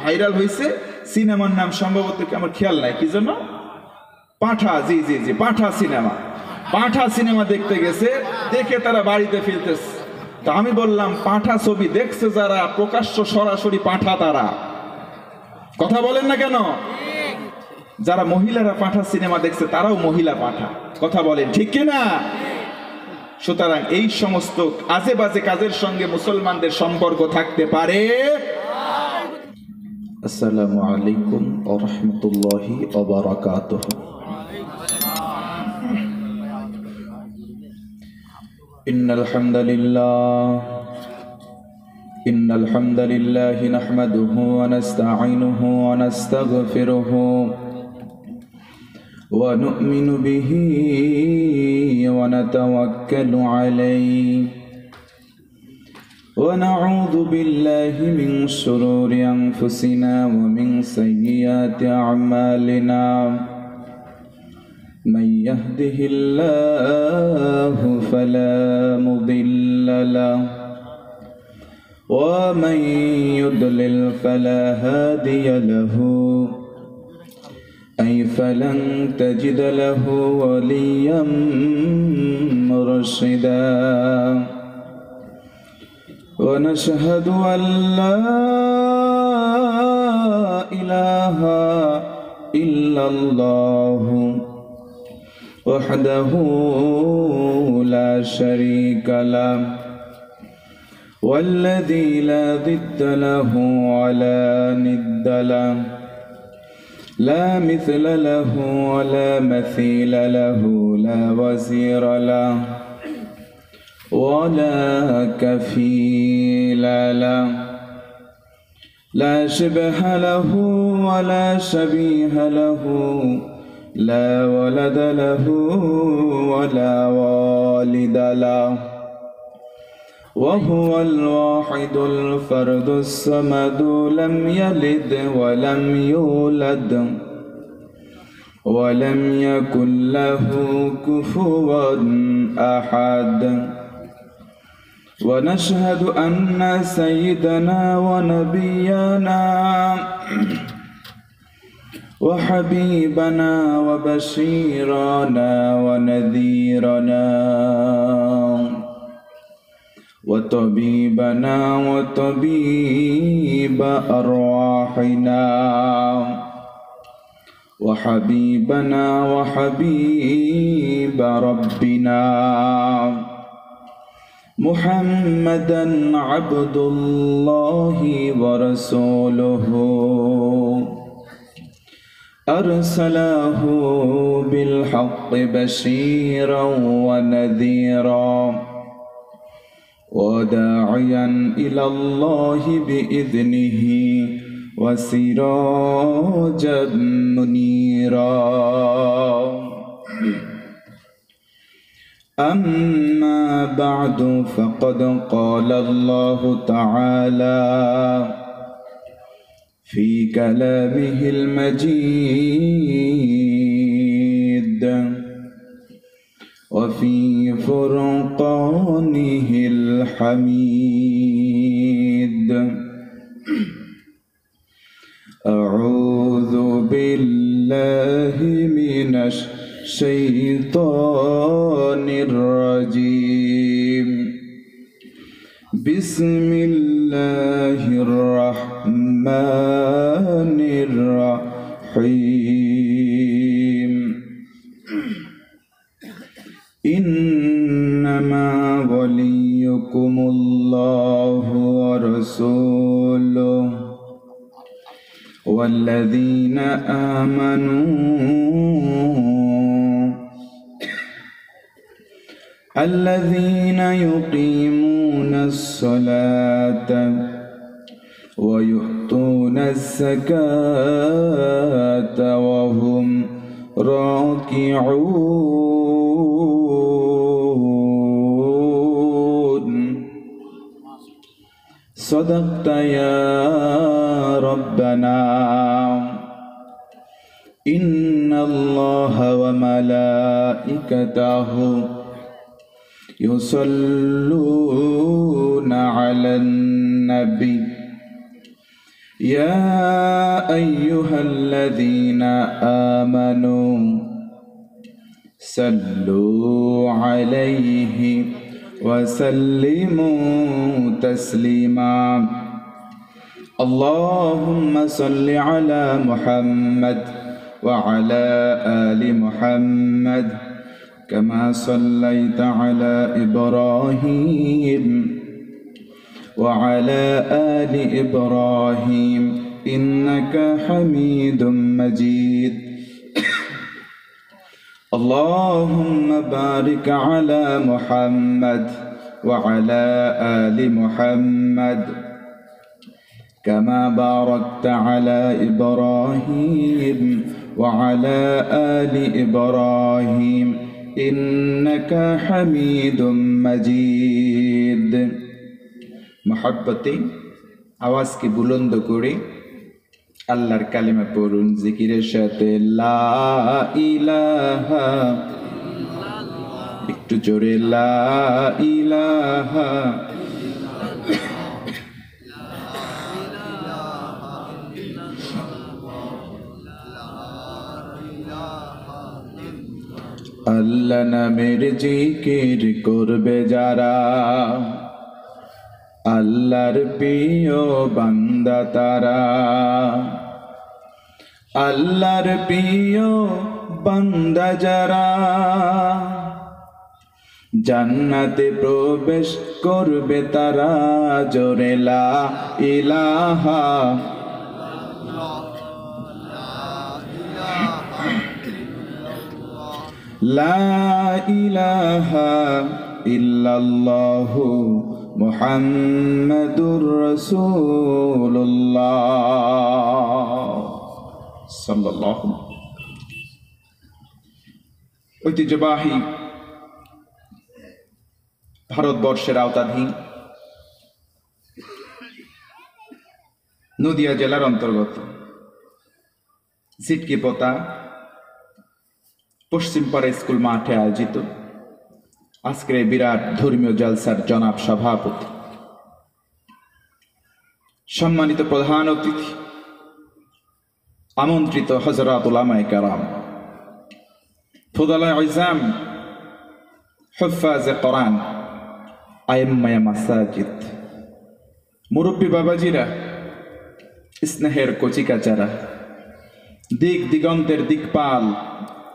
Viral হয়েছে। সিনেমার নাম সম্ভবত কি আমার খেয়াল নাই, কি জন্য, পাঠা। জি জি জি, পাঠা সিনেমা। পাঠা সিনেমা দেখতে গেছে, দেখে তারা বাড়িতে ফিরতেছে। তা আমি বললাম, পাঠা ছবি দেখছে যারা, প্রকাশ্য সরাসরি পাঠা তারা। কথা বলেন না কেন? যারা মহিলারা পাঠা সিনেমা দেখছে তারাও মহিলা পাঠা। কথা বলেন ঠিক কিনা? সুতরাং এই সমস্ত আজে বাজে কাজের সঙ্গে মুসলমানদের সম্পর্ক থাকতে পারে। আসসালামু আলাইকুম ওয়া রাহমাতুল্লাহি ওয়া বারাকাতুহু। ইন্নাল হামদালিল্লাহি নাহমাদুহু ওয়া নাস্তাঈনুহু ওয়া নাস্তাগফিরুহু ওয়া নু'মিনু বিহি ওয়া নাতাওয়াক্কালু আলাইহি ونعوذ بالله من شرور أنفسنا ومن سيئات أعمالنا من يهده الله فلا مضل له ومن يضلل فلا هادي له أي فلن تجد له وليا مرشدا ونشهد أن لا إله إلا الله وحده لا شريك له والذي لا ضد له ولا ند له لا مثل له ولا مثيل له لا وزير له ولا كفيل له لا شبه له ولا شبيه له لا ولد له ولا والد له وهو الواحد الفرد الصمد لم يلد ولم يولد ولم يكن له كفوا أحد ونشهد أن سيدنا ونبينا وحبيبنا وبشيرنا ونذيرنا وطبيبنا وطبيب أرواحنا وحبيبنا وحبيب ربنا محمدا عبد الله ورسوله أرسله بالحق بشيرا ونذيرا وداعيا إلى الله بإذنه وسراجا منيرا أما بعد فقد قال الله تعالى في كلامه المجيد وفي فرقانه الحميد أعوذ بالله من الشيطان الرجيم بسم الله الرحمن الرحيم إنما وليكم الله ورسوله والذين الذين يقيمون الصلاة ويؤتون الزكاة وهم راكعون صدقت يا ربنا إن الله وملائكته يصلون على النبي يا أيها الذين آمنوا صلوا عليه وسلموا تسليما اللهم صل على محمد وعلى آل محمد كما صليت على إبراهيم وعلى آل إبراهيم إنك حميد مجيد اللهم بارك على محمد وعلى آل محمد كما باركت على إبراهيم وعلى آل إبراهيم إنك حميد مجيد محبتي आवाज की बुलंद করে আল্লাহর কালিমা পড়ুন জিকিরের সাথে লা ইলাহা একটু জোরে লা ইলাহা আল্লাহ নামের জিকির করবে যারা আল্লাহর প্রিয় বান্দা তারা আল্লাহর প্রিয় বান্দা যারা জান্নাতে প্রবেশ করবে তারা জোরে লা ইলাহা লা ইলাহা ইল্লাল্লাহু মুহাম্মাদুর রাসূলুল্লাহ সাল্লাল্লাহু ঐতিহ্যবাহী ভারতবর্ষের আওতাধীন নদিয়া জেলার অন্তর্গত সিটকিপোতা পশ্চিমপাড়া স্কুল মাঠে আয়োজিত আজকের এই বিরাট ধর্মীয় জলসার জনাব সভাপতি, সম্মানিত প্রধান অতিথি, আমন্ত্রিত হযরত উলামায়ে কেরাম, ফুদালায়ে ইজাম, হুফাজে কোরআন, আইম্মায়ে মাসাজিদ, মুরব্বী বাবাজিরা, স্নেহের কচিকাচারা, দিক দিগন্তের দিকপাল,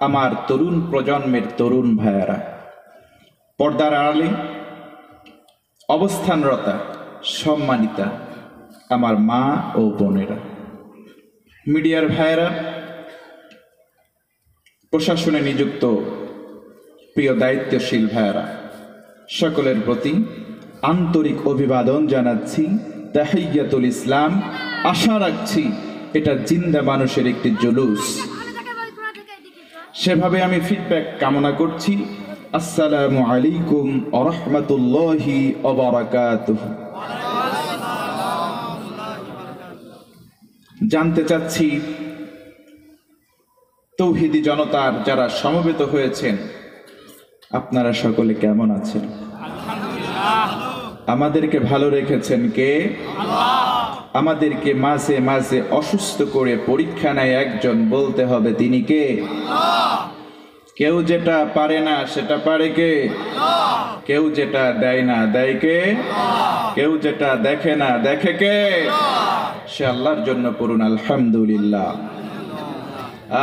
আমার তরুণ প্রজন্মের তরুণ ভাইয়েরা, পর্দার আড়ালে অবস্থানরতা সম্মানিতা আমার মা ও বোনেরা, মিডিয়ার ভাইয়েরা, প্রশাসনে নিযুক্ত প্রিয় দায়িত্বশীল ভাইয়েরা, সকলের প্রতি আন্তরিক অভিবাদন জানাচ্ছি, তাহিয়াতুল ইসলাম। আশা রাখছি এটা জিন্দা মানুষের একটি জুলুস, সেভাবে আমি ফিডব্যাক কামনা করছি। আসসালামু আলাইকুম ওয়া রাহমাতুল্লাহি ওয়া বারাকাতুহু। জানতে চাচ্ছি তৌহিদি জনতার যারা সমবেত হয়েছেন আপনারা সকলে কেমন আছেন? আমাদেরকে ভালো রেখেছেন কে? আমাদেরকে মাঝে মাঝে অসুস্থ করে পরীক্ষা নেয় একজন, বলতে হবে তিনি কে? কেউ যেটা পারে না সেটা পারে কে? কেউ যেটা দেয় না দেয় কে? কেউ যেটা দেখে না দেখে কে? সে আল্লাহর জন্য পড়ুন আলহামদুলিল্লাহ।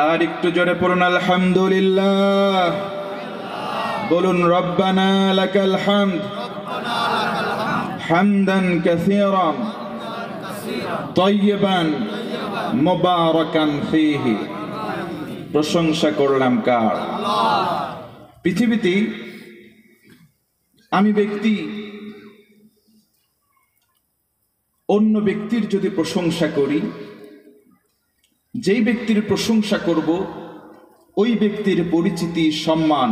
আর একটু জোরে পড়ুন আলহামদুলিল্লাহ। বলুন রব্বানা লাকাল হামদ হামদান কাসীরান তাইয়িবান মুবারাকান ফীহি। প্রশংসা করলাম কার? পৃথিবীতে আমি ব্যক্তি অন্য ব্যক্তির যদি প্রশংসা করি, যেই ব্যক্তির প্রশংসা করব ওই ব্যক্তির পরিচিতি সম্মান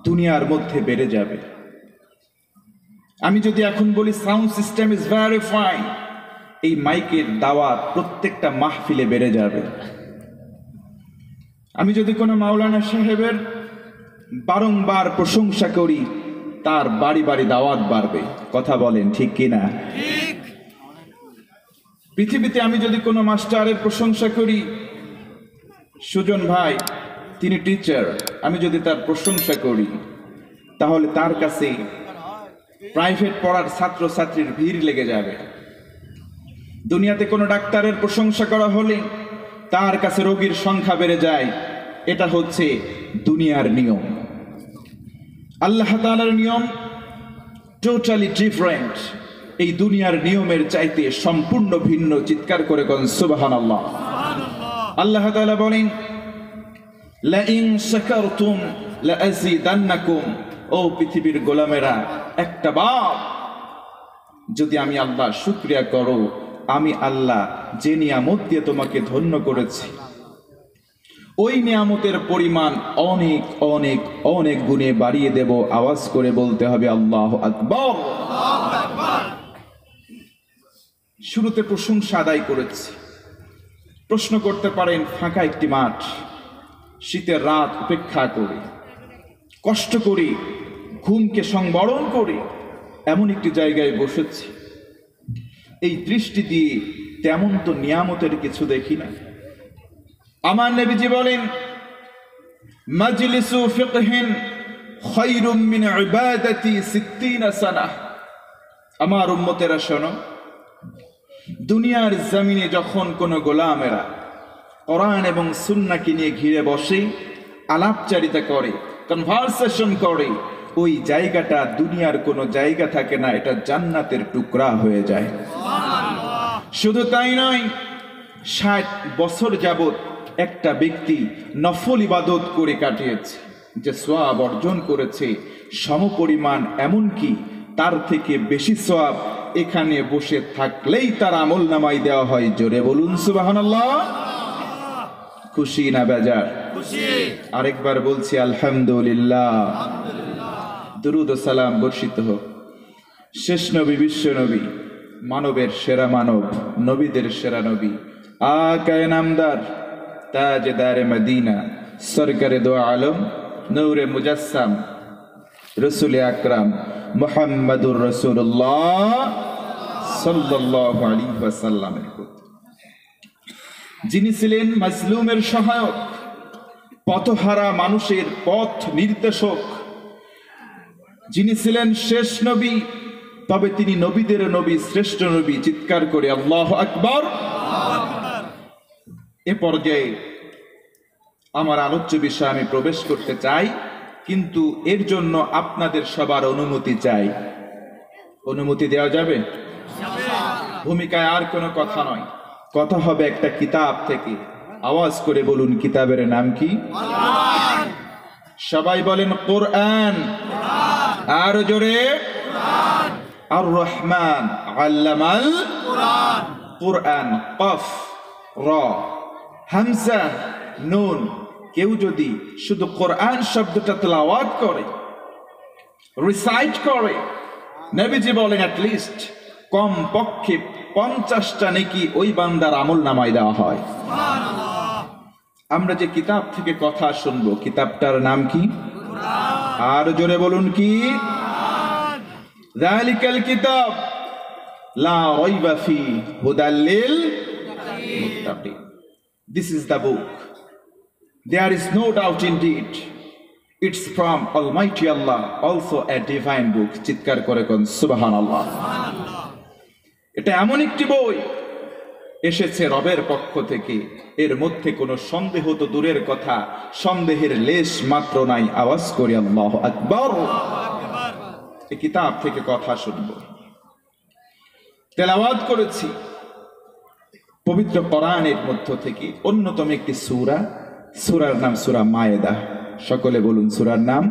দুনিয়ার মধ্যে বেড়ে যাবে। আমি যদি এখন বলি sound system is very fine, এই মাইকের দাওয়াত প্রত্যেকটা মাহফিলে বেড়ে যাবে। আমি যদি কোনো মাওলানা সাহেবের বারংবার প্রশংসা করি, তার বাড়ি বাড়ি দাওয়াত বাড়বে। কথা বলেন ঠিক কিনা? পৃথিবীতে আমি যদি কোনো মাস্টারের প্রশংসা করি, সুজন ভাই তিনি টিচার, আমি যদি তার প্রশংসা করি, তাহলে তার কাছে প্রাইভেট পড়ার ছাত্রছাত্রীর ভিড় লেগে যাবে। দুনিয়াতে কোনো ডাক্তারের প্রশংসা করা হলে তার কাছে রোগীর সংখ্যা বেড়ে যায়। এটা হচ্ছে দুনিয়ার নিয়ম। আল্লাহ তাআলার নিয়ম টোটালি ডিফারেন্ট। এই দুনিয়ার নিয়মের চাইতে সম্পূর্ণ ভিন্ন। চিৎকার করে কোন সুবহানাল্লাহ। আল্লাহ তাআলা বলেন, লা ইন শাকারতুম লা আযীদান্নাকুম। ও পৃথিবীর গোলামেরা, একটা বার যদি আমি আল্লাহ শুকরিয়া করো, আমি আল্লাহ যে নিয়ামত দিয়ে তোমাকে ধন্য করেছি, ওই নিয়ামতের পরিমাণ অনেক অনেক অনেক গুণে বাড়িয়ে দেব। আওয়াজ করে বলতে হবে আল্লাহু আকবার। শুরুতে প্রশংসা আদায় করেছি। প্রশ্ন করতে পারেন, ফাঁকা একটি মাঠ, শীতের রাত উপেক্ষা করে, কষ্ট করে, ঘুমকে সংবরণ করে এমন একটি জায়গায় বসেছি, এই দৃষ্টি দিয়ে তেমন তো নিয়ামতের কিছু দেখি না। আমার নবীজি বলেন, মাজলিসু ফিকহিন খায়রুম মিন ইবাদাতি 60 সানাহ। আমার উম্মতেরা শোনো, দুনিয়ার জমিনে যখন কোনো গোলামেরা কোরআন এবং সুন্নাহকে নিয়ে ঘিরে বসে, আলাপচারিতা করে, কনভারসেশন করে, ওই জায়গাটা দুনিয়ার কোনো জায়গা থাকে না, এটা জান্নাতের টুকরা হয়ে যায়। শুধু তাই নয়, 60 বছর যাবত একটা ব্যক্তি নফল ইবাদত করে কাটিয়েছে, যে সওয়াব অর্জন করেছে সমপরিমাণ, এমনকি তার থেকে বেশি সওয়াব এখানে বসে থাকলেই তার আমলনামায় দেওয়া হয়। জোরে বলুন সুবহানাল্লাহ। খুশি না বেজার? খুশি। আরেকবার বলছি আলহামদুলিল্লাহ। দুরুদ ও সালাম বর্ষিত হোক শেষ নবী, বিশ্ব নবী, মানবের সেরা মানব, নবীদের সেরা নবী, আকায়ে নামদার, তাজদারে মদিনা, সরকারে দো আলম, নূরে মুজাসসাম, রসুল আকরাম মুহাম্মাদুর রাসূলুল্লাহ সাল্লাল্লাহু আলাইহি ওয়াসাল্লামের পুত্র, যিনি ছিলেন মাজলুমের সহায়ক, পথহারা মানুষের পথ নির্দেশক, যিনি ছিলেন শেষ নবী, তবে তিনি নবীদের নবী, শ্রেষ্ঠ নবী। চিৎকার করে আল্লাহু আকবার। এ পর্যায়ে আমার আলোচ্য বিষয়ে আমি প্রবেশ করতে চাই, কিন্তু এর জন্য আপনাদের সবার অনুমতি চাই। অনুমতি দেওয়া যাবে? ভূমিকায় আর কোনো কথা নয়, কথা হবে একটা কিতাব থেকে। আওয়াজ করে বলুন, কিতাবের নাম কি? সবাই বলেন কোরআন। আর জোরে, আর রহমান আল্লামাল কোরআন। কোরআন, কফ, র, হামজা, নুন। কেউ যদি শুধু কোরআন শব্দটা তেলাওয়াত করে, রিসাইট করে, নবীজি বলেন অ্যাটলিস্ট কম পক্ষে 50টা নেকি ওই বান্দার আমলনামায় দেওয়া হয়। আমরা যে কিতাব থেকে কথা শুনবো, কিতাবটার নাম কি? আর জোরে বলুন, কি? যালিকাল কিতাব লা রাইবা ফি হুদাল লিল মুত্তাকিন। This is the book. There is no doubt indeed. It's from Almighty Allah, also a divine book. চিৎকার করে কোন সুবহানাল্লাহ। এটা এমন একটি বই এসেছে রবের পক্ষ থেকে, এর মধ্যে কোনো সন্দেহ তো দূরের কথা, সন্দেহের লেশ মাত্র নাই। আওয়াজ করি আল্লাহু আকবার। এই কিতাব থেকে কথা শুনব, তেলাওয়াত করেছি পবিত্র কোরআনের মধ্য থেকে অন্যতম একটি সূরা, সূরার নাম সূরা মায়েদা। সকলে বলুন সূরার নাম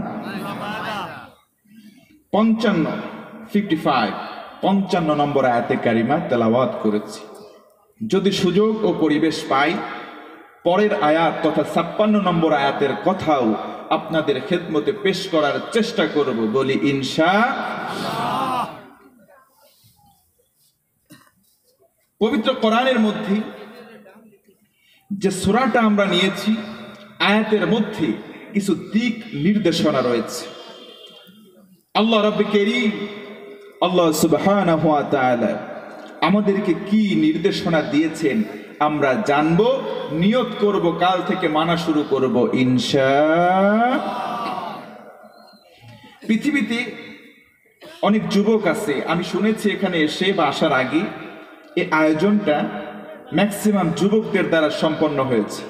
55 নম্বর আয়াতে কারিমা তেলাওয়াত করেছি। যদি সুযোগ ও পরিবেশ পাই, পরের আয়াত তথা 56 নম্বর আয়াতের কথাও আপনাদের খেদমতে পেশ করার চেষ্টা করব। বলি ইনশাআল্লাহ। পবিত্র কোরআনের মধ্যে যে সূরাটা আমরা নিয়েছি, আয়াতের মধ্যে কিছু দিক নির্দেশনা রয়েছে। আল্লাহ রাব্বুল কারীম, আল্লাহ সুবহানাহু ওয়া তাআলা আমাদেরকে কি নির্দেশনা দিয়েছেন আমরা জানব, নিয়ত করব, কাল থেকে মানা শুরু করব ইনশাআল্লাহ। পৃথিবীতে অনেক যুবক আছে, আমি শুনেছি এখানে এসে বা আসার আগে এই আয়োজনটা ম্যাক্সিমাম যুবকদের দ্বারা সম্পন্ন হয়েছে।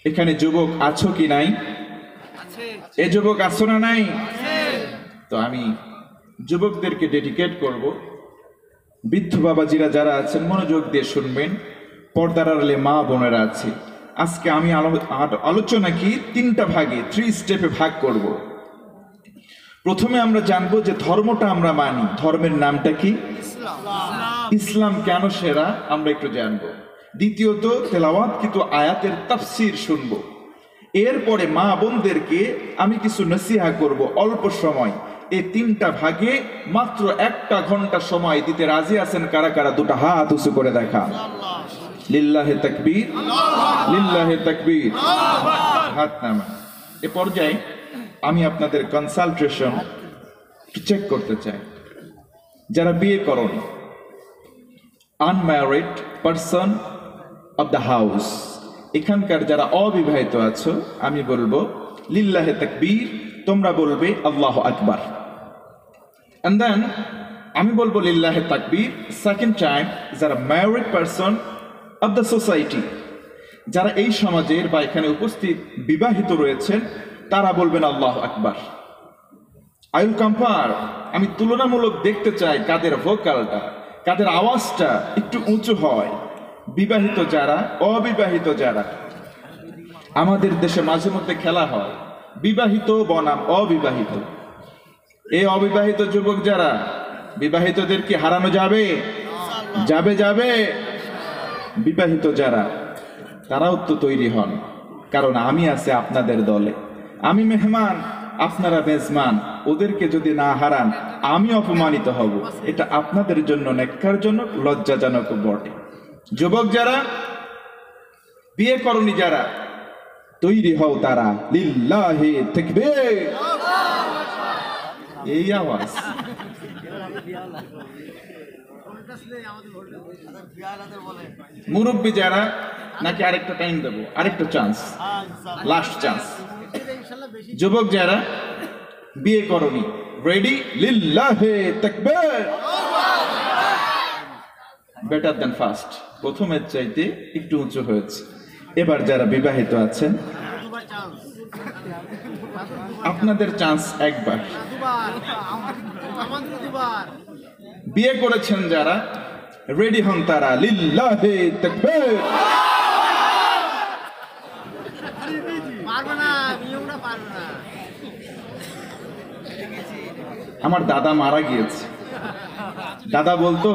এখানে যুবক আছো কি নাই? এ যুবক আছো না নাই? তো আমি যুবকদেরকে ডেডিকেট করব। বৃদ্ধ বাবাজিরা যারা আছেন মনোযোগ দিয়ে শুনবেন, পর্দার আড়ালে মা বোনেরা আছে। আজকে আমি আলোচনা কি 3টা ভাগে, 3 স্টেপে ভাগ করব। প্রথমে আমরা জানবো যে ধর্মটা আমরা মানি, ধর্মের নামটা কি? ইসলাম কেন সেরা আমরা একটু জানবো। দ্বিতীয়ত তেলাওয়াতকৃত আয়াতের তাফসীর শুনবো। এরপরে মা বোনদেরকে আমি কিছু নসিহা করব অল্প সময়। এই 3টা ভাগে মাত্র 1টা ঘন্টা সময় দিতে রাজি আছেন কারা কারা? 2টা হাত উঁচু করে দেখা। লিল্লাহে তাকবীর, লিল্লাহে তাকবীর। হাত নামান। এ পর্যায়ে আমি আপনাদের কনসালটেশন চেক করতে চাই। যারা বিয়ে করেন, unmarried person of the house, এখানকার যারা অবিবাহিত আছো, আমি বলবো লিল্লাহে তাকবীর, তোমরা বলবে আল্লাহু আকবার। এন্ড দেন আমি বলবো লিল্লাহে তাকবীর সেকেন্ড টাইম। যারা married person of the society, যারা এই সমাজের বা এখানে উপস্থিত বিবাহিত রয়েছেন, তারা বলবেন আল্লাহু আকবার। আই উইল কম্পেয়ার, আমি তুলনামূলক দেখতে চাই কাদের ভোকালটা, কাদের আওয়াজটা একটু উঁচু হয়। বিবাহিত যারা, অবিবাহিত যারা, আমাদের দেশে মাঝে মধ্যে খেলা হয় বিবাহিত বনাম অবিবাহিত। এই অবিবাহিত যুবক যারা, বিবাহিতদের কি হারানো যাবে? যাবে যাবে। বিবাহিত যারা, তারাও তো তৈরি হন, কারণ আমি আছি আপনাদের দলে। আমি মেহমান, আপনারা মেজমান। ওদেরকে যদি না হারান আমি অপমানিত হব। এটা আপনাদের জন্য নেককারজনক, লজ্জাজনক বটে। যুবক যারা, বিয়ে করনি যারা, তৈরি হও তারা। লিল্লাহি তাকবীর। এই আওয়াজ। মুরব্বী যারা, নাকি আরেকটা টাইম দেবো, আরেকটা চান্স, লাস্ট চান্স। যুবক যারা বিয়ে করনি, রেডি? লিল্লাহি তাকবীর। বেটার দেন ফার্স্ট, প্রথমের চাইতে একটু উঁচু হয়েছে। এবার যারা বিবাহিত আছেন, আপনাদের চান্স একবার। বিয়ে করেছেন যারা, রেডি হন তারা। লিল্লাহি তাকবীর। আমার দাদা মারা গিয়েছে। দাদা বলতো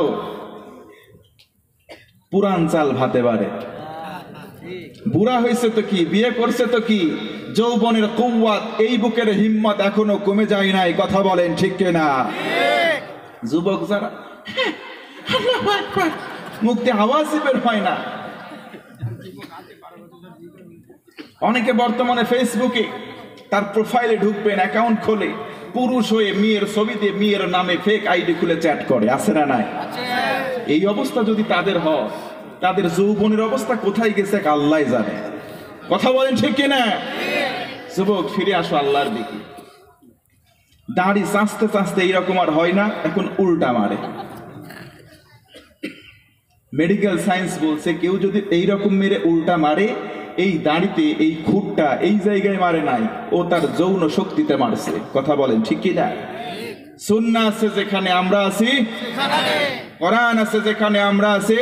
পুরান চাল ভাতে বাড়ে। বুড়া হয়েছে তো কি, বিয়ে করছে তো কি, যৌবনের কুওয়াত, এই বুকের হিম্মত এখনো কমে যায় নাই। কথা বলেন ঠিক কিনা? যুবক যারা, মুখ দিয়ে আওয়াজই বের হয় না। অনেকে বর্তমানে ফেসবুকে তার প্রোফাইলে ঢুকবেন, অ্যাকাউন্ট খোলে, পুরুষ হয়ে মেয়ের ছবিতে মেয়ের নামে ফেক আইডি খুলে চ্যাট করে। আছে না নাই? এই অবস্থা যদি তাদের হয়, তাদের যৌবনের অবস্থা কোথায় গেছে আল্লাহ জানে। কথা বলেন ঠিক কিনা? যুবক, ফিরে আসো আল্লাহর দিকে। দাড়ি চাঁচতে চাঁচতে এইরকম আর হয় না, এখন উল্টা মারে। মেডিকেল সায়েন্স বলছে কেউ যদি এইরকম মেরে উল্টা মারে, এই দাড়িতে, এই খুঁটটা এই জায়গায় মারে নাই, ও তার যৌন শক্তিতে মারছে। কথা বলেন ঠিক কিনা? সুন্নাহ আছে যেখানে আমরা আছি, কোরআন আছে যেখানে আমরা আছি,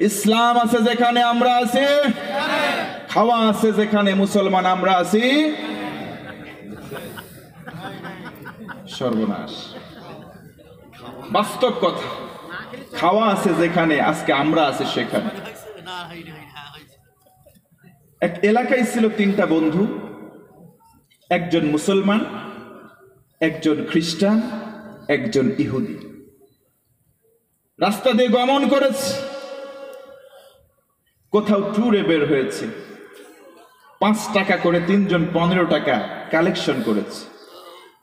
ইসলাম আছে যেখানে আমরা আছি, খাওয়া আছে যেখানে মুসলমান আমরা আছি। সর্বনাশ, বাস্তব কথা। খাওয়া আছে যেখানে, আজকে আমরা আছি সেখানে। এক এলাকায় ছিল 3টা বন্ধু, একজন মুসলমান, একজন খ্রিস্টান, একজন ইহুদি। রাস্তা দিয়ে গমন করেছে, কোথাও ট্যুরে বের হয়েছে। 5 টাকা করে 3 জন 15 টাকা কালেকশন করেছে।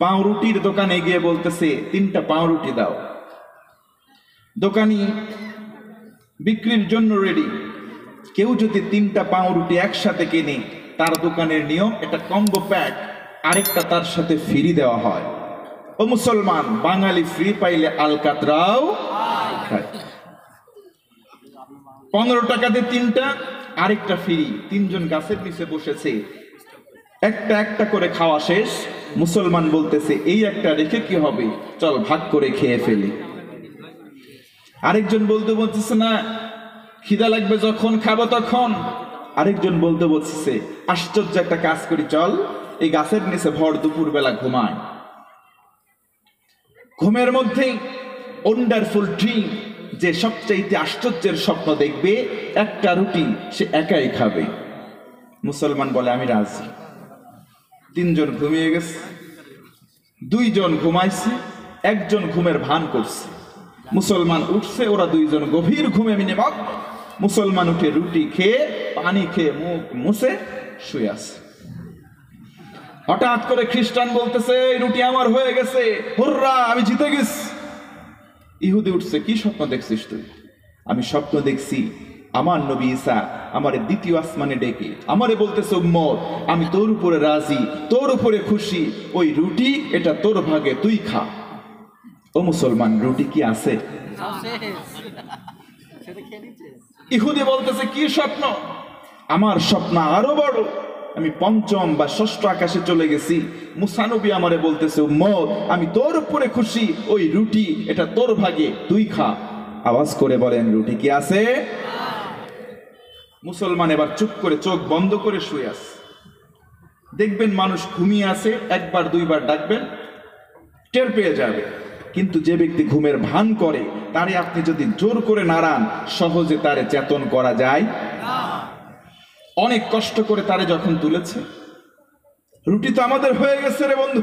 পাউরুটির দোকানে গিয়ে বলতেছে 3টা পাউরুটি দাও। দোকানি বিক্রির জন্য রেডি। কেউ যদি 3টা পাউরুটি একসাথে কিনে, তার দোকানের নিয়ম এটা কম্বো প্যাক, আরেকটা তার সাথে ফ্রি দেওয়া হয়। ও মুসলমান, বাঙালি ফ্রি পাইলে আলকাতরাও খায়। 15 টাকাতে 3টা, আরেকটা ফ্রি। 3 জন গাছের নিচে বসেছে, একটা একটা করে খাওয়া শেষ। মুসলমান বলতেছে এই একটা রেখে কি হবে, চল ভাগ করে খেয়ে ফেলি। আরেকজন বলতেছে না, খিদা লাগবে যখন খাবো তখন। আরেকজন বলতেছে আশ্চর্য একটা কাজ করি, চল এই গাছের নিচে ভর দুপুর বেলা ঘুমায়। ঘুমের মধ্যেই ওয়ান্ডারফুল ড্রিম, যে সবচাইতে আশ্চর্যের স্বপ্ন দেখবে, একটা রুটি সে একাই খাবে। মুসলমান বলে আমি রাজি। 3 জন ঘুমিয়ে গেছে, 2 জন ঘুমাইছে, 1 জন ঘুমের ভান করছে। মুসলমান উঠছে, ওরা 2 জন গভীর ঘুমে নিমগ্ন। মুসলমান উঠে রুটি খেয়ে পানি খেয়ে মুখ মুছে শুয়ে আছে। হঠাৎ করে খ্রিস্টান বলতেছে এই রুটি আমার হয়ে গেছে, হুররা আমি জিতে গেছি। ইহুদি উঠছে, কি স্বপ্ন দেখছিস তুই? আমি স্বপ্ন দেখছি আমার নবী ঈসা আমারে 2য় আসমানে ডেকে আমারে বলতেছে উম্মত আমি তোর উপরে রাজি, তোর উপরে খুশি, ওই রুটি এটা তোর ভাগে, তুই খা। ও মুসলমান, রুটি কি আছে? ইহুদি বলতেছে কি স্বপ্ন? আমার স্বপ্ন আরো বড়, আমি 5ম বা 6ষ্ঠ আকাশে চলে গেছি। মুসা নবী আমারে বলতেছে উম্মত আমি তোর উপরে খুশি, ওই রুটি এটা তোর ভাগে, তুই খা। আওয়াজ করে বলেন রুটি কি আছে? মুসলমান এবার চুপ করে চোখ বন্ধ করে শুয়ে আছে। দেখবেন মানুষ ঘুমিয়ে আছে, 1বার 2বার ডাকবেন টের পেয়ে যাবে। কিন্তু যে ব্যক্তি ঘুমের ভান করে, তারে আপনি যদি জোর করে নাড়ান, সহজে তারে চেতন করা যায় না। অনেক কষ্ট করে তারে যখন তুলেছে, রুটি তো আমাদের হয়ে গেছে রে বন্ধু।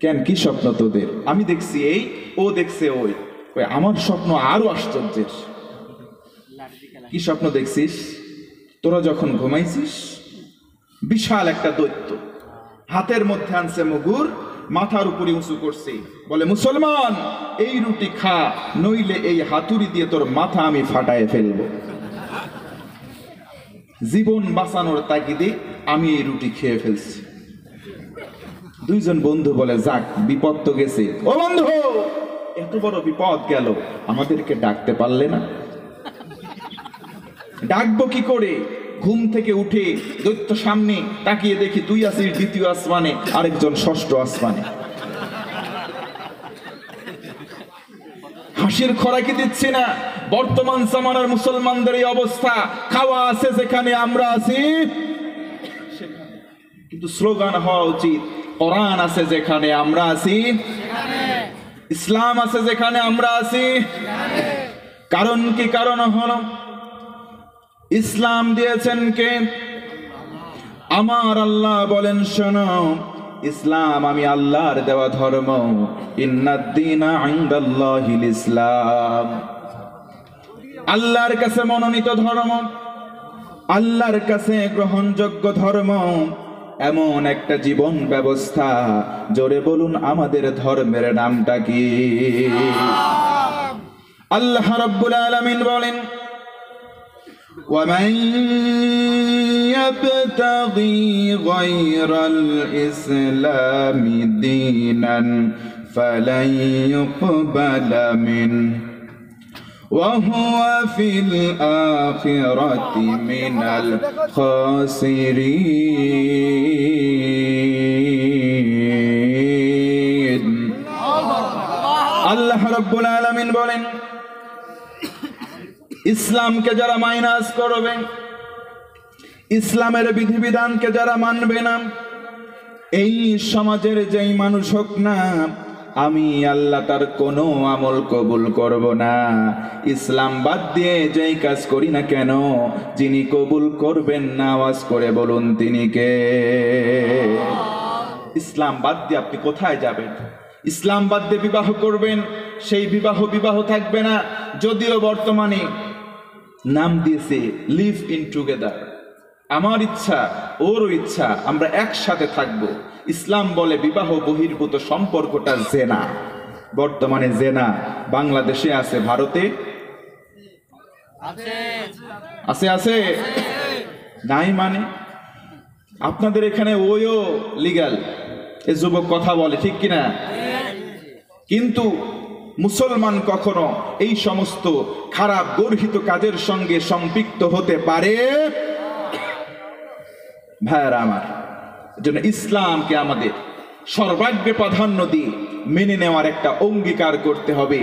কেন, কি স্বপ্ন তোদের? আমি দেখছি এই, ও দেখছে ওই। আমার স্বপ্ন আরো আশ্চর্যের। কি স্বপ্ন দেখছিস? তোরা যখন ঘুমাইছিস, বিশাল একটা দৈত্য হাতের মধ্যে আনছে মুগুর, মাথার উপরে উঁচু করছে, বলে মুসলমান এই রুটি খা, নইলে এই হাতুড়ি দিয়ে তোর মাথা আমি ফাটায় ফেলবো। জীবন বাঁচানোর তাগিদে আমি এই রুটি খেয়ে ফেলছি। 2 জন বন্ধু বলে যাক, বিপদ তো গেছে। ও বন্ধু, এত বড় বিপদ গেল, আমাদেরকে ডাকতে পারলে না? ডাকবো কি করে? ঘুম থেকে উঠে দৈত্য সামনে তাকিয়ে দেখি তুই আছিস 2য় আসমানে, আরেকজন 6ষ্ঠ আসমানে। হাসির খোরাকি দিচ্ছে না। বর্তমান জামানার মুসলমানদের এই অবস্থা, খাওয়া আছে যেখানে আমরা আছি সেখানে, কিন্তু স্লোগান হওয়া উচিত কোরআন আছে যেখানে আমরা আছি, ইসলাম আছে যেখানে আমরা আছি। কারণ কি? কারণ হলো ইসলাম দিয়েছেন কে? আমার আল্লাহ বলেন শোনো, ইসলাম আমি আল্লাহর দেওয়া ধর্ম। ইন্নাদ-দীনা ইনদাল্লাহিল ইসলাম, আল্লাহর কাছে মনোনীত ধর্ম, আল্লাহর কাছে গ্রহণযোগ্য ধর্ম এমন একটা জীবন ব্যবস্থা। জোরে বলুন আমাদের ধর্মের নামটা কি? আল্লাহ রাব্বুল আলামিন বলেন ومن يبتغي غير الإسلام دينا فلن يقبل منه وهو في الآخرة من الخاسرين আল্লাহ রাব্বুল আলামিন বলেন ইসলামকে যারা মাইনাস করবে, ইসলামের বিধিবিধানকে যারা মানবে না, এই সমাজের যেই মানুষ হোক না, আমি আল্লাহ তার কোনো আমল কবুল করব না। ইসলাম বাদ দিয়ে যেই কাজ করি না কেন, যিনি কবুল করবেন না আওয়াজ করে বলুন তিনি কে? ইসলাম বাদ দিয়ে আপনি কোথায় যাবেন? ইসলাম বাদ দিয়ে বিবাহ করবেন, সেই বিবাহ থাকবে না। যদিও বর্তমানে নাম দিয়েছে লিভ ইন টুগেদার, আমার ইচ্ছা ওর ইচ্ছা, আমরা একসাথে থাকবো। ইসলাম বলে বিবাহ বহির্ভূত সম্পর্কটা জেনা। বর্তমানে জেনা বাংলাদেশে আছে, ভারতে আছে আছে নাই মানে আপনাদের এখানে ওইও লিগ্যাল, এ যুবক কথা বলে ঠিক কিনা? কিন্তু মুসলমান কখনো এই সমস্ত খারাপ গর্হিত কাজের সঙ্গে সম্পৃক্ত হতে পারে? ভাইরা আমার, জন্য ইসলামকে আমাদের সর্বাগ্রে প্রাধান্য দিয়ে মেনে নেওয়ার একটা অঙ্গীকার করতে হবে।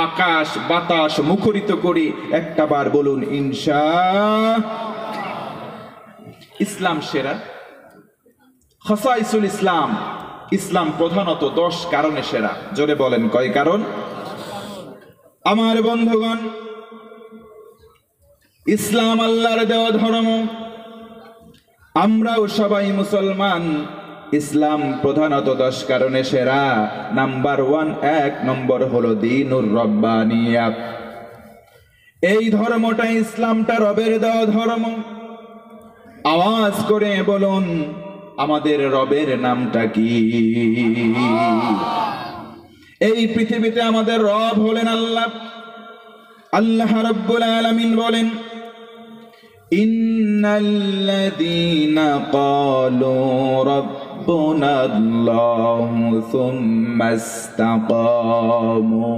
আকাশ বাতাস মুখরিত করে একটা বার বলুন ইনশাআল্লাহ। ইসলাম সেরা, খাসাইসুল ইসলাম, ইসলাম প্রধানত 10 কারণে সেরা। জোরে বলেন কয় কারণ? আমার বন্ধুগণ, ইসলাম আল্লাহর দেওয়া ধর্ম, আমরাও সবাই মুসলমান। ইসলাম প্রধানত 10 কারণে সেরা। নাম্বার 1, 1 নম্বর হলো দ্বীনুর রব্বানিয়াত। এই ধর্মটা, ইসলামটা রবের দেওয়া ধর্ম। আওয়াজ করে বলুন, আমাদের রবের নামটা কি? এই পৃথিবীতে আমাদের রব হলেন আল্লাহ। আল্লাহ রাব্বুল আলামিন বলেন, ইন্নাল্লাযীনা ক্বালু রাব্বুনা আল্লাহু সুম্মা ইসতাকামু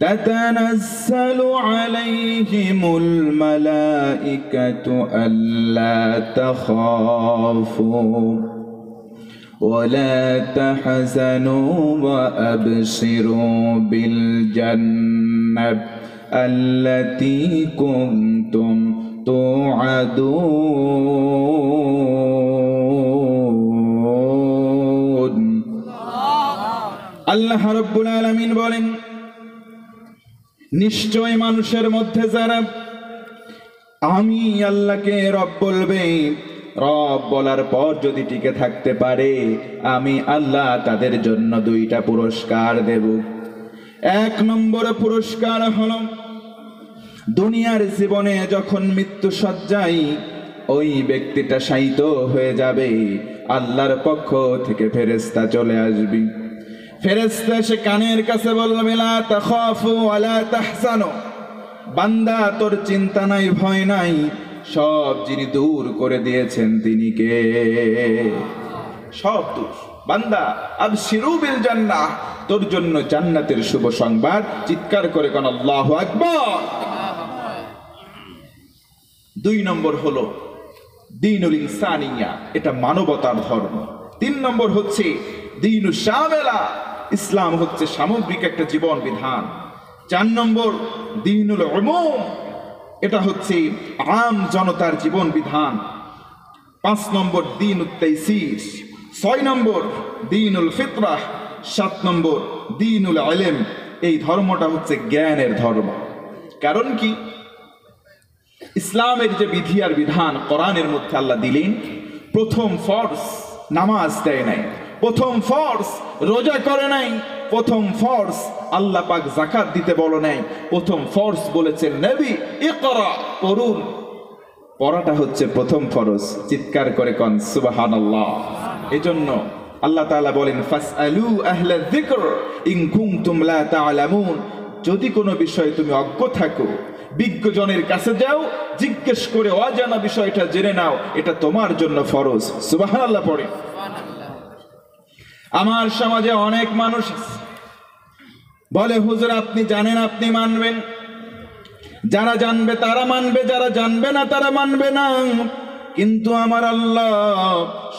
তাতানাজ্জালু আলাইহিমুল মালাইকাতু আল্লা তাখাফু ওয়ালা তাহজানু ওয়া আবশিরু বিল জান্নাহ আল্লাতী কুনতুম তুআদুন। আল্লাহ রাব্বুল আলামিন বলেন, নিশ্চয় মানুষের মধ্যে যারা আমি আল্লাহকে রব বলবে, রব বলার পর যদি টিকে থাকতে পারে, আমি আল্লাহ তাদের জন্য 2টা পুরস্কার দেব। 1 নম্বর পুরস্কার হলো, দুনিয়ার জীবনে যখন মৃত্যু শয্যায় ওই ব্যক্তিটা শায়িত হয়ে যাবে, আল্লাহর পক্ষ থেকে ফেরেশতা চলে আসবে। ফেরেশতা সে কানের কাছে বলবে, লা তাখাফু ওয়া লা তাহজানু, বান্দা তোর চিন্তা নাই, ভয় নাই, সব যিনি দূর করে দিয়েছেন তিনি কে? সব দূর। বান্দা আবশিরু বিল জান্নাহ, তোর জন্য জান্নাতের শুভ সংবাদ। চিৎকার করে কোন আল্লাহু আকবার। 2 নম্বর হলো দ্বীনুল ইনসানিয়া, এটা মানবতার ধর্ম। 3 নম্বর হচ্ছে দ্বীনুশ শামিলা, ইসলাম হচ্ছে সামগ্রিক একটা জীবন বিধান। 4 নম্বর দ্বীনুল উমুম, এটা হচ্ছে আম জনতার জীবন বিধান। 5 নম্বর দ্বীনুত তাইসির। 6 নম্বর দ্বীনুল ফিতরাহ। 7 নম্বর দ্বীনুল ইলম, এই ধর্মটা হচ্ছে জ্ঞানের ধর্ম। কারণ কি? ইসলামের যে বিধি আর বিধান কোরআনের মধ্যে আল্লাহ দিলেন, প্রথম ফরজ নামাজ দেয় নাই, প্রথম ফরজ রোজা করে নাই, প্রথম ফরজ আল্লাহ পাক যাকাত দিতে বলে নাই, প্রথম ফরজ বলেছেন নবী ইকরা, পড়ুন। পড়াটা হচ্ছে প্রথম ফরজ। চিৎকার করে কোন সুবহানাল্লাহ। এজন্য আল্লাহ তাআলা বলেন, ফাসআলু আহলা যিকর ইন কুনতুম লা তা'লামুন, যদি কোনো বিষয়ে তুমি অজ্ঞ থাকো, বিজ্ঞজনের কাছে যাও, জিজ্ঞেস করে অজানা বিষয়টা জেনে নাও, এটা তোমার জন্য ফরজ। সুবহানাল্লাহ পড়ে। আমার সমাজে অনেক মানুষ বলে, হুজুর আপনি জানেন, আপনি মানবেন, যারা জানবে তারা মানবে, যারা জানবে না তারা মানবে না। কিন্তু আমার আল্লাহ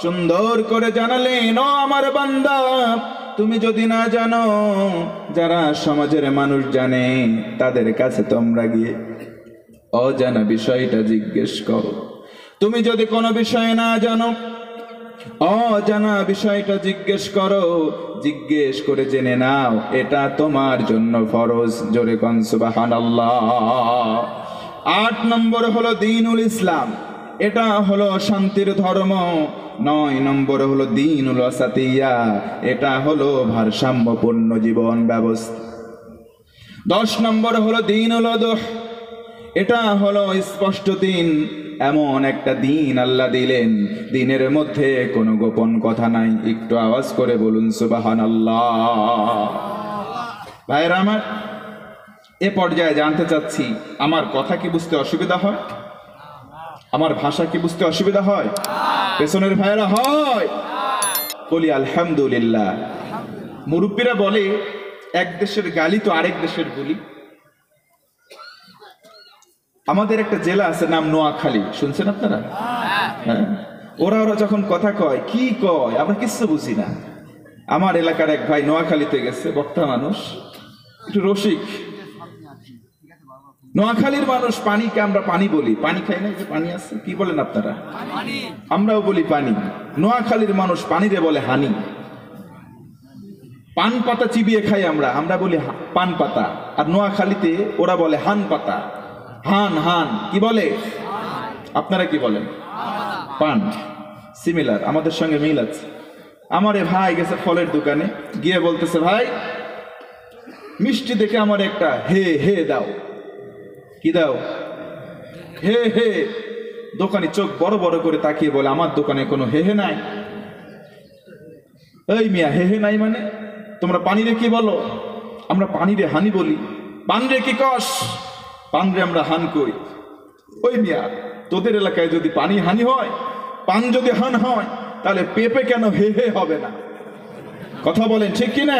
সুন্দর করে জানালেন, ও আমার বান্দা, তুমি যদি না জানো, যারা সমাজের মানুষ জানে তাদের কাছে তোমরা গিয়ে অজানা বিষয়টা জিজ্ঞেস করো। তুমি যদি কোনো বিষয় না জানো, অজানা বিষয়টা জিজ্ঞেস করো, জিজ্ঞেস করে জেনে নাও, এটা তোমার জন্য ফরজ। জোরে কোন সুবহানাল্লাহ। 8 নম্বর হলো দ্বীনুল ইসলাম, এটা হলো শান্তির ধর্ম। 9 নম্বর হলো দ্বীনুল ওয়াসাতিয়া, এটা হলো ভারসাম্যপূর্ণ জীবন ব্যবস্থা। 10 নম্বর হলো দ্বীনুল উদুহ, এটা হলো স্পষ্ট দিন, এমন একটা দিন আল্লাহ দিলেন, দিনের মধ্যে কোনো গোপন কথা নাই। একটু আওয়াজ করে বলুন সুবহানাল্লাহ। ভাইরা আমার, এ পর্যায়ে জানতে চাচ্ছি, আমার কথা কি বুঝতে অসুবিধা হয়? আমার ভাষা কি বুঝতে অসুবিধা হয়? পেছনের ভাইরা হয়? বলি আলহামদুলিল্লাহ। মুরব্বীরা বলে এক দেশের গালি তো আরেক দেশের বলি। আমাদের একটা জেলা আছে নাম নোয়াখালী, শুনছেন আপনারা? হ্যাঁ, ওরা যখন কথা কয় কি কয় আমরা কিচ্ছু বুঝি না। আমার এলাকার এক ভাই নোয়াখালীতে গেছে, বক্তা মানুষ, একটু রসিক। নোয়াখালীর মানুষ পানিকে আমরা পানি বলি, পানি খাই না, যে পানি আছে, কি বলেন আপনারা? আমরাও বলি পানি। নোয়াখালীর মানুষ পানিরে বলে হানি। পান পাতা চিবিয়ে খাই আমরা বলি পান পাতা। আর নোয়াখালীতে ওরা বলে হান পাতা। হান কি বলে? আপনারা কি বলেন? পান। সিমিলার, আমাদের সঙ্গে মিল আছে। আমার এ ভাই গেছে ফলের দোকানে, গিয়ে বলতেছে, ভাই মিষ্টি দেখে আমার একটা হে দাও। কি দাও? হে। দোকানি চোখ বড় বড় করে তাকিয়ে বলে, আমার দোকানে কোনো হে নাই। এই মিয়া, হে নাই মানে? তোমরা পানিরে কি বলো? আমরা পানিরে হানি বলি। পানরে কি কস? পানরে আমরা হান কই। ওই মিয়া, তোদের এলাকায় যদি পানি হানি হয়, পান যদি হান হয়, তাহলে পেঁপে কেন হে হবে না? কথা বলেন ঠিক কিনা?